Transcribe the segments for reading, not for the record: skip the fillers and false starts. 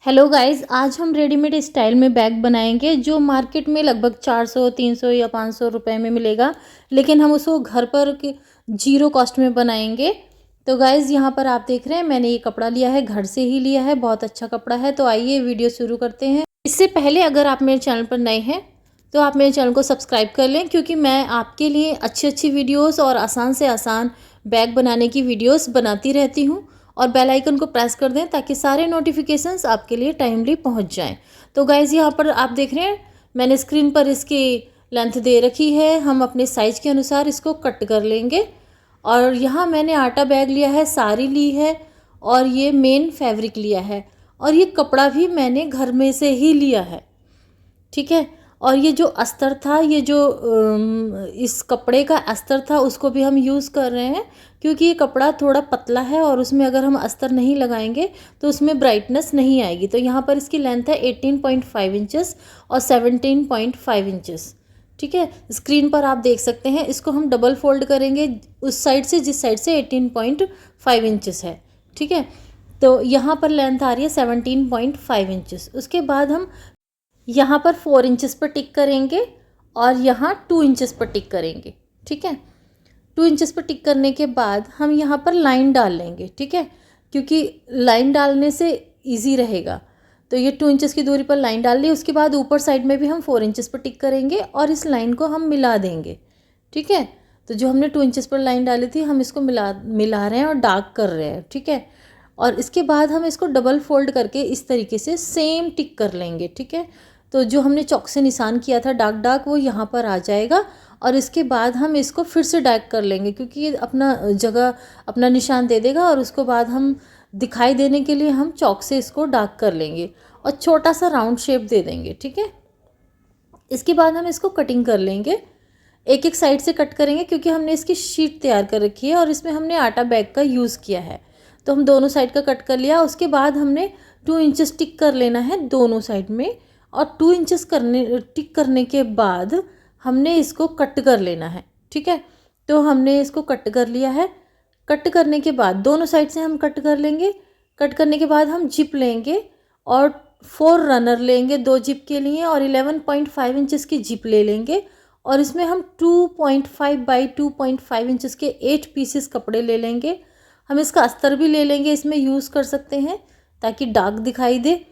Hello guys, आज हम readymade style में बैग बनाएंगे जो मार्केट में लगभग 400, 300 या 500 रुपए में मिलेगा। लेकिन हम उसको घर पर जीरो कॉस्ट में बनाएंगे। तो गाइस, यहाँ पर आप देख रहे हैं मैंने ये कपड़ा लिया है, घर से ही लिया है, बहुत अच्छा कपड़ा है। तो आइए वीडियो शुरू करते हैं। इससे पहले अगर आप मेरे चैनल पर नए हैं तो आप मेरे चैनल को सब्सक्राइब कर लें, क्योंकि मैं आपके लिए अच्छी अच्छी वीडियोस और आसान से आसान बैग बनाने की वीडियोस बनाती रहती हूँ। और बेल आइकन को प्रेस कर दें ताकि सारे नोटिफिकेशंस आपके लिए टाइमली पहुंच जाएं। तो गाइज़, यहाँ पर आप देख रहे हैं मैंने स्क्रीन पर इसकी लेंथ दे रखी है। हम अपने साइज़ के अनुसार इसको कट कर लेंगे। और यहाँ मैंने आटा बैग लिया है, साड़ी ली है और ये मेन फैब्रिक लिया है। और ये कपड़ा भी मैंने घर में से ही लिया है, ठीक है। और ये जो अस्तर था, ये जो इस कपड़े का अस्तर था, उसको भी हम यूज़ कर रहे हैं, क्योंकि ये कपड़ा थोड़ा पतला है और उसमें अगर हम अस्तर नहीं लगाएंगे तो उसमें ब्राइटनेस नहीं आएगी। तो यहाँ पर इसकी लेंथ है 18.5 इंचेस और 17.5 इंचेस, ठीक है। स्क्रीन पर आप देख सकते हैं। इसको हम डबल फोल्ड करेंगे उस साइड से जिस साइड से 18.5 इंचेस है, ठीक है। तो यहाँ पर लेंथ आ रही है 17.5 इंचेस। उसके बाद हम यहाँ पर 4 इंचेस पर टिक करेंगे और यहाँ 2 इंचेस पर टिक करेंगे, ठीक है। 2 इंचेस पर टिक करने के बाद हम यहाँ पर लाइन डाल लेंगे, ठीक है, क्योंकि लाइन डालने से इजी रहेगा। तो ये 2 इंचेस की दूरी पर लाइन डाल ली। उसके बाद ऊपर साइड में भी हम 4 इंचेस पर टिक करेंगे और इस लाइन को हम मिला देंगे, ठीक है। तो जो हमने 2 इंचेस पर लाइन डाली थी, हम इसको मिला रहे हैं और डार्क कर रहे हैं, ठीक है। और इसके बाद हम इसको डबल फोल्ड करके इस तरीके से सेम टिक कर लेंगे, ठीक है। तो जो हमने चॉक से निशान किया था डार्क डार्क, वो यहाँ पर आ जाएगा। और इसके बाद हम इसको फिर से डार्क कर लेंगे, क्योंकि ये अपना जगह अपना निशान दे देगा। और उसके बाद हम दिखाई देने के लिए हम चॉक से इसको डार्क कर लेंगे और छोटा सा राउंड शेप दे देंगे, ठीक है। इसके बाद हम इसको कटिंग कर लेंगे, एक एक साइड से कट करेंगे, क्योंकि हमने इसकी शीट तैयार कर रखी है और इसमें हमने आटा बैग का यूज़ किया है। तो हम दोनों साइड का कट कर लिया। उसके बाद हमने 2 इंचेस टिक कर लेना है दोनों साइड में। और 2 इंचेस टिक करने के बाद हमने इसको कट कर लेना है, ठीक है। तो हमने इसको कट कर लिया है। कट करने के बाद दोनों साइड से हम कट कर लेंगे। कट करने के बाद हम जिप लेंगे और 4 रनर लेंगे 2 जिप के लिए, और 11.5 इंचेस की जिप ले लेंगे। और इसमें हम 2.5 बाई 2.5 इंचेस के 8 पीसेस कपड़े ले लेंगे। हम इसका अस्तर भी ले लेंगे, इसमें यूज़ कर सकते हैं ताकि डार्क दिखाई दे।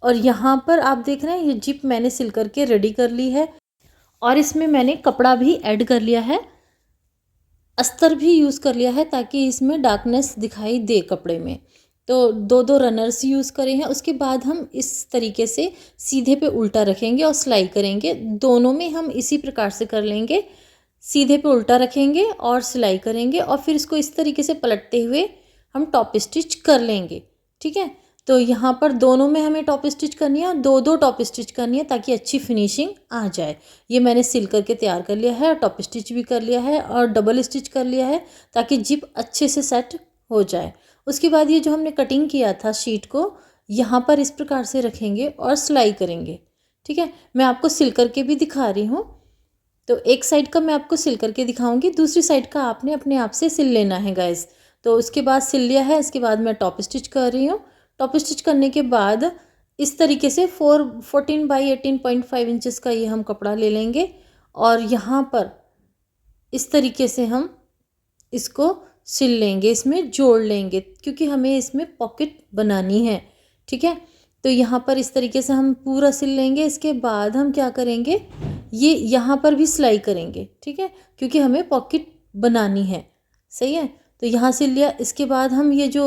और यहाँ पर आप देख रहे हैं ये जिप मैंने सिल करके रेडी कर ली है और इसमें मैंने कपड़ा भी ऐड कर लिया है, अस्तर भी यूज़ कर लिया है, ताकि इसमें डार्कनेस दिखाई दे कपड़े में। तो 2-2 रनर्स यूज़ करे हैं। उसके बाद हम इस तरीके से सीधे पे उल्टा रखेंगे और सिलाई करेंगे। दोनों में हम इसी प्रकार से कर लेंगे, सीधे पे उल्टा रखेंगे और सिलाई करेंगे। और फिर इसको इस तरीके से पलटते हुए हम टॉप स्टिच कर लेंगे, ठीक है। तो यहाँ पर दोनों में हमें टॉप स्टिच करनी है और 2-2 टॉप स्टिच करनी है, ताकि अच्छी फिनिशिंग आ जाए। ये मैंने सिल करके तैयार कर लिया है और टॉप स्टिच भी कर लिया है और डबल स्टिच कर लिया है, ताकि जिप अच्छे से सेट हो जाए। उसके बाद ये जो हमने कटिंग किया था शीट को, यहाँ पर इस प्रकार से रखेंगे और सिलाई करेंगे, ठीक है। मैं आपको सिल करके भी दिखा रही हूँ। तो एक साइड का मैं आपको सिल करके दिखाऊंगी, दूसरी साइड का आपने अपने आप से सिल लेना है गाइस। तो उसके बाद सिल लिया है। इसके बाद मैं टॉप स्टिच कर रही हूँ। टॉप स्टिच करने के बाद इस तरीके से 14 बाई 18.5 इंचेस का ये हम कपड़ा ले लेंगे और यहाँ पर इस तरीके से हम इसको सिल लेंगे, इसमें जोड़ लेंगे, क्योंकि हमें इसमें पॉकेट बनानी है, ठीक है। तो यहाँ पर इस तरीके से हम पूरा सिल लेंगे। इसके बाद हम क्या करेंगे, ये यहाँ पर भी सिलाई करेंगे, ठीक है, क्योंकि हमें पॉकेट बनानी है, सही है। तो यहाँ सिल लिया। इसके बाद हम ये जो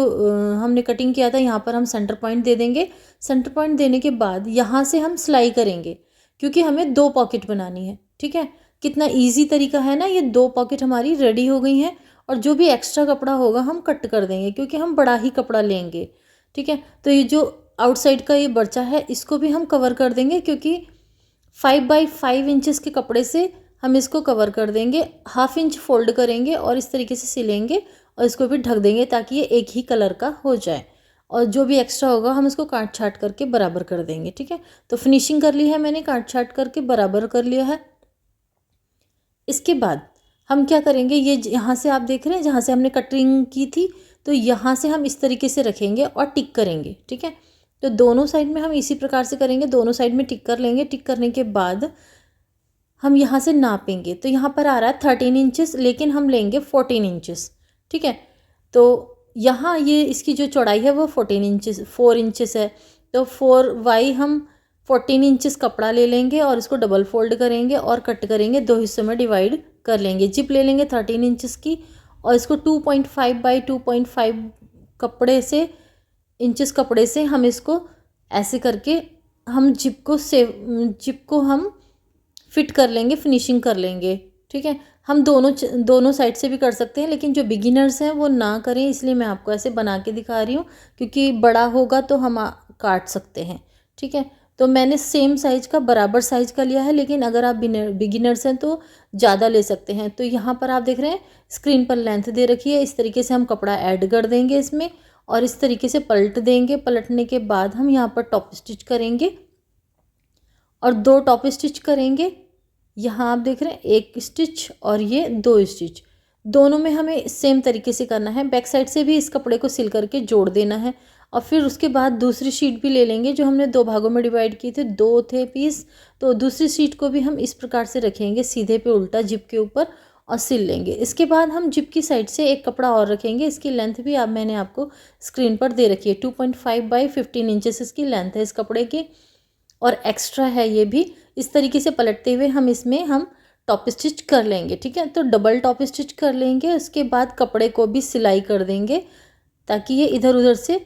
हमने कटिंग किया था, यहाँ पर हम सेंटर पॉइंट दे देंगे। सेंटर पॉइंट देने के बाद यहाँ से हम सिलाई करेंगे, क्योंकि हमें 2 पॉकेट बनानी है, ठीक है। कितना ईजी तरीका है ना। ये 2 पॉकेट हमारी रेडी हो गई हैं। और जो भी एक्स्ट्रा कपड़ा होगा हम कट कर देंगे, क्योंकि हम बड़ा ही कपड़ा लेंगे, ठीक है। तो ये जो आउटसाइड का ये बचा है, इसको भी हम कवर कर देंगे, क्योंकि 5 बाई 5 इंचेस के कपड़े से हम इसको कवर कर देंगे। 1/2 इंच फोल्ड करेंगे और इस तरीके से सिलेंगे और इसको भी ढक देंगे, ताकि ये एक ही कलर का हो जाए। और जो भी एक्स्ट्रा होगा हम इसको काट छाट करके बराबर कर देंगे, ठीक है। तो फिनिशिंग कर ली है मैंने, काट छाट करके बराबर कर लिया है। इसके बाद हम क्या करेंगे, ये यहाँ से आप देख रहे हैं जहाँ से हमने कटिंग की थी, तो यहाँ से हम इस तरीके से रखेंगे और टिक करेंगे, ठीक है। तो दोनों साइड में हम इसी प्रकार से करेंगे, दोनों साइड में टिक कर लेंगे। टिक करने के बाद हम यहाँ से नापेंगे, तो यहाँ पर आ रहा है 13 इंचेस, लेकिन हम लेंगे 14 इंचेस, ठीक है। तो यहाँ ये इसकी जो चौड़ाई है वो 4 इंचेस है, तो 4y हम 14 इंचेस कपड़ा ले लेंगे और इसको डबल फोल्ड करेंगे और कट करेंगे, 2 हिस्सों में डिवाइड कर लेंगे। जिप ले लेंगे 13 इंचेस की और इसको 2.5 बाई 2.5 इंचेस कपड़े से हम इसको ऐसे करके हम जिप को हम फिट कर लेंगे, फिनिशिंग कर लेंगे, ठीक है। हम दोनों साइड से भी कर सकते हैं, लेकिन जो बिगिनर्स हैं वो ना करें, इसलिए मैं आपको ऐसे बना के दिखा रही हूँ, क्योंकि बड़ा होगा तो हम काट सकते हैं, ठीक है। तो मैंने सेम साइज का, बराबर साइज का लिया है, लेकिन अगर आप बिगिनर्स हैं तो ज़्यादा ले सकते हैं। तो यहाँ पर आप देख रहे हैं स्क्रीन पर लेंथ दे रखी है, इस तरीके से हम कपड़ा ऐड कर देंगे इसमें और इस तरीके से पलट देंगे। पलटने के बाद हम यहाँ पर टॉप स्टिच करेंगे और 2 टॉप स्टिच करेंगे। यहाँ आप देख रहे हैं 1 स्टिच और ये 2 स्टिच, दोनों में हमें सेम तरीके से करना है। बैक साइड से भी इस कपड़े को सिल करके जोड़ देना है और फिर उसके बाद दूसरी शीट भी ले लेंगे, जो हमने 2 भागों में डिवाइड किए थे, 2 थे पीस, तो दूसरी शीट को भी हम इस प्रकार से रखेंगे सीधे पे उल्टा जिप के ऊपर और सिल लेंगे। इसके बाद हम जिप की साइड से एक कपड़ा और रखेंगे, इसकी लेंथ भी अब मैंने आपको स्क्रीन पर दे रखी है, 2.5 बाई 15 इंचेस इसकी लेंथ है इस कपड़े की और एक्स्ट्रा है ये भी। इस तरीके से पलटते हुए हम टॉप स्टिच कर लेंगे, ठीक है। तो डबल टॉप स्टिच कर लेंगे, उसके बाद कपड़े को भी सिलाई कर देंगे ताकि ये इधर उधर से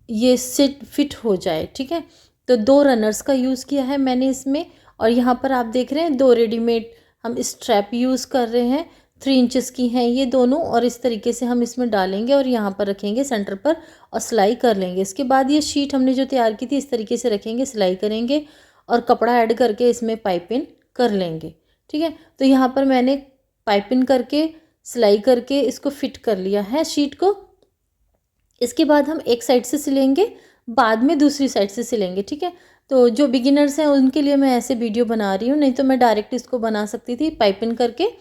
ये फिट हो जाए, ठीक है। तो 2 रनर्स का यूज़ किया है मैंने इसमें और यहाँ पर आप देख रहे हैं 2 रेडीमेड हम स्ट्रैप यूज़ कर रहे हैं, 3 इंचेस की हैं ये दोनों और इस तरीके से हम इसमें डालेंगे और यहाँ पर रखेंगे सेंटर पर और सिलाई कर लेंगे। इसके बाद ये शीट हमने जो तैयार की थी इस तरीके से रखेंगे, सिलाई करेंगे और कपड़ा ऐड करके इसमें पाइपिंग कर लेंगे, ठीक है। तो यहाँ पर मैंने पाइपिंग करके सिलाई करके इसको फिट कर लिया है शीट को। इसके बाद हम एक साइड से सिलेंगे, बाद में दूसरी साइड से सिलेंगे, ठीक है। तो जो बिगिनर्स हैं उनके लिए मैं ऐसे वीडियो बना रही हूँ, नहीं तो मैं डायरेक्ट इसको बना सकती थी पाइपिंग करके,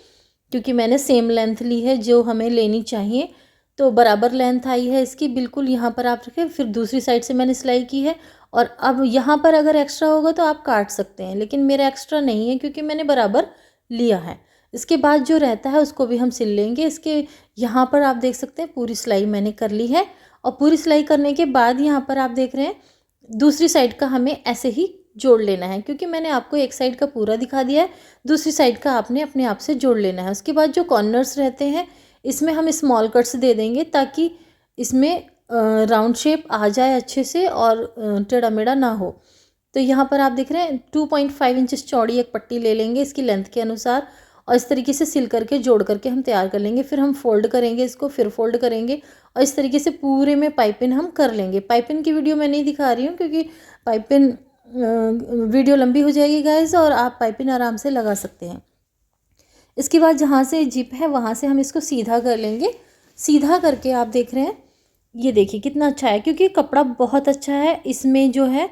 क्योंकि मैंने सेम लेंथ ली है जो हमें लेनी चाहिए, तो बराबर लेंथ आई है इसकी बिल्कुल। यहाँ पर आप रखें, फिर दूसरी साइड से मैंने सिलाई की है और अब यहाँ पर अगर एक्स्ट्रा होगा तो आप काट सकते हैं, लेकिन मेरा एक्स्ट्रा नहीं है क्योंकि मैंने बराबर लिया है। इसके बाद जो रहता है उसको भी हम सिल लेंगे। इसके यहाँ पर आप देख सकते हैं पूरी सिलाई मैंने कर ली है और पूरी सिलाई करने के बाद यहाँ पर आप देख रहे हैं दूसरी साइड का हमें ऐसे ही जोड़ लेना है, क्योंकि मैंने आपको एक साइड का पूरा दिखा दिया है, दूसरी साइड का आपने अपने आप से जोड़ लेना है। उसके बाद जो कॉर्नर्स रहते हैं इसमें हम स्मॉल कट्स दे देंगे ताकि इसमें राउंड शेप आ जाए अच्छे से और टेढ़ा मेढ़ा ना हो। तो यहाँ पर आप देख रहे हैं 2.5 इंचेस चौड़ी एक पट्टी ले लेंगे इसकी लेंथ के अनुसार और इस तरीके से सिल करके जोड़ करके हम तैयार कर लेंगे। फिर हम फोल्ड करेंगे इसको, फिर फोल्ड करेंगे और इस तरीके से पूरे में पाइपिंग हम कर लेंगे। पाइपिंग की वीडियो मैं नहीं दिखा रही हूँ क्योंकि पाइपिंग वीडियो लंबी हो जाएगी गाइस और आप पाइपिंग आराम से लगा सकते हैं। इसके बाद जहाँ से जिप है वहाँ से हम इसको सीधा कर लेंगे। सीधा करके आप देख रहे हैं ये देखिए कितना अच्छा है, क्योंकि कपड़ा बहुत अच्छा है, इसमें जो है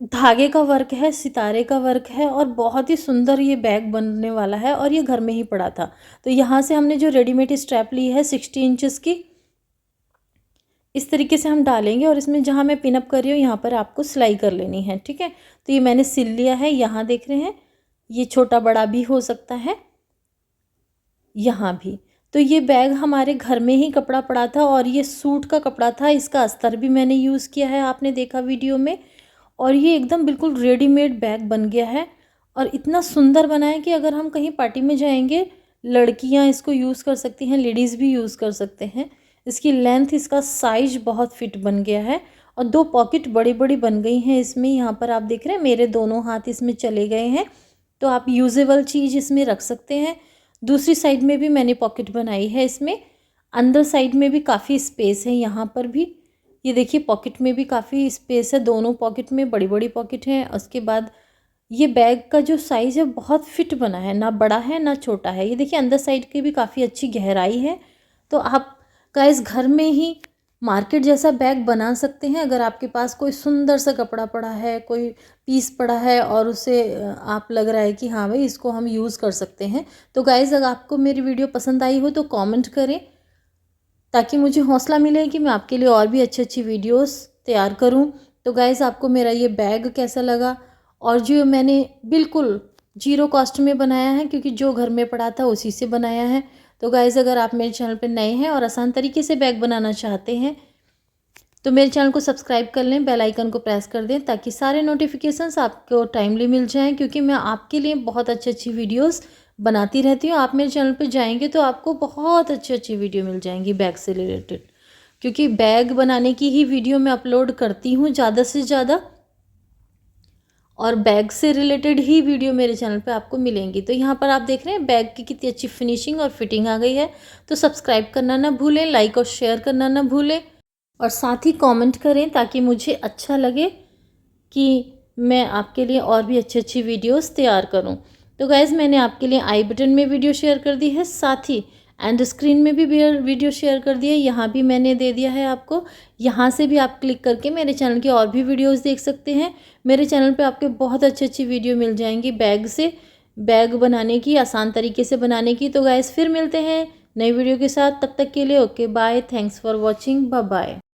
धागे का वर्क है, सितारे का वर्क है और बहुत ही सुंदर ये बैग बनने वाला है और ये घर में ही पड़ा था। तो यहाँ से हमने जो रेडीमेड स्ट्रैप ली है 60 इंचेस की, इस तरीके से हम डालेंगे और इसमें जहाँ मैं पिनअप कर रही हूँ यहाँ पर आपको सिलाई कर लेनी है, ठीक है। तो ये मैंने सिल लिया है, यहाँ देख रहे हैं ये छोटा बड़ा भी हो सकता है, यहाँ भी। तो ये बैग हमारे घर में ही कपड़ा पड़ा था और ये सूट का कपड़ा था, इसका अस्तर भी मैंने यूज़ किया है, आपने देखा वीडियो में, और ये एकदम बिल्कुल रेडीमेड बैग बन गया है और इतना सुंदर बना है कि अगर हम कहीं पार्टी में जाएंगे लड़कियां इसको यूज़ कर सकती हैं, लेडीज़ भी यूज़ कर सकते हैं। इसकी लेंथ, इसका साइज बहुत फिट बन गया है और 2 पॉकेट बड़ी बड़ी बन गई हैं इसमें। यहाँ पर आप देख रहे हैं मेरे दोनों हाथ इसमें चले गए हैं, तो आप यूजेबल चीज़ इसमें रख सकते हैं। दूसरी साइड में भी मैंने पॉकेट बनाई है इसमें, अंदर साइड में भी काफ़ी स्पेस है, यहाँ पर भी ये देखिए पॉकेट में भी काफ़ी स्पेस है, दोनों पॉकेट में बड़ी बड़ी पॉकेट हैं। उसके बाद ये बैग का जो साइज़ है बहुत फिट बना है, ना बड़ा है ना छोटा है। ये देखिए अंदर साइड की भी काफ़ी अच्छी गहराई है। तो आप गाइस घर में ही मार्केट जैसा बैग बना सकते हैं अगर आपके पास कोई सुंदर सा कपड़ा पड़ा है, कोई पीस पड़ा है और उसे आप लग रहा है कि हाँ भाई इसको हम यूज़ कर सकते हैं। तो गाइस अगर आपको मेरी वीडियो पसंद आई हो तो कमेंट करें ताकि मुझे हौसला मिले कि मैं आपके लिए और भी अच्छी अच्छी वीडियोस तैयार करूं। तो गाइज़ आपको मेरा ये बैग कैसा लगा, और जो मैंने बिल्कुल जीरो कॉस्ट में बनाया है क्योंकि जो घर में पड़ा था उसी से बनाया है। तो गाइज़ अगर आप मेरे चैनल पर नए हैं और आसान तरीके से बैग बनाना चाहते हैं तो मेरे चैनल को सब्सक्राइब कर लें, बेल आइकन को प्रेस कर दें ताकि सारे नोटिफिकेशंस आपको टाइमली मिल जाएं, क्योंकि मैं आपके लिए बहुत अच्छी अच्छी वीडियोस बनाती रहती हूँ। आप मेरे चैनल पर जाएंगे तो आपको बहुत अच्छी अच्छी वीडियो मिल जाएंगी बैग से रिलेटेड, क्योंकि बैग बनाने की ही वीडियो मैं अपलोड करती हूँ ज़्यादा से ज़्यादा, और बैग से रिलेटेड ही वीडियो मेरे चैनल पे आपको मिलेंगी। तो यहाँ पर आप देख रहे हैं बैग की कितनी अच्छी फिनिशिंग और फिटिंग आ गई है। तो सब्सक्राइब करना ना भूलें, लाइक और शेयर करना ना भूलें, और साथ ही कमेंट करें ताकि मुझे अच्छा लगे कि मैं आपके लिए और भी अच्छी अच्छी वीडियोस तैयार करूं। तो गाइज़ मैंने आपके लिए आई बटन में वीडियो शेयर कर दी है, साथ ही एंड स्क्रीन में भी वीडियो शेयर कर दिया है, यहाँ भी मैंने दे दिया है आपको। यहाँ से भी आप क्लिक करके मेरे चैनल की और भी वीडियोस देख सकते हैं। मेरे चैनल पे आपके बहुत अच्छी अच्छी वीडियो मिल जाएंगी बैग बनाने की, आसान तरीके से बनाने की। तो गाइज़ फिर मिलते हैं नई वीडियो के साथ, तब तक के लिए okay bye, thanks for watching, bye bye.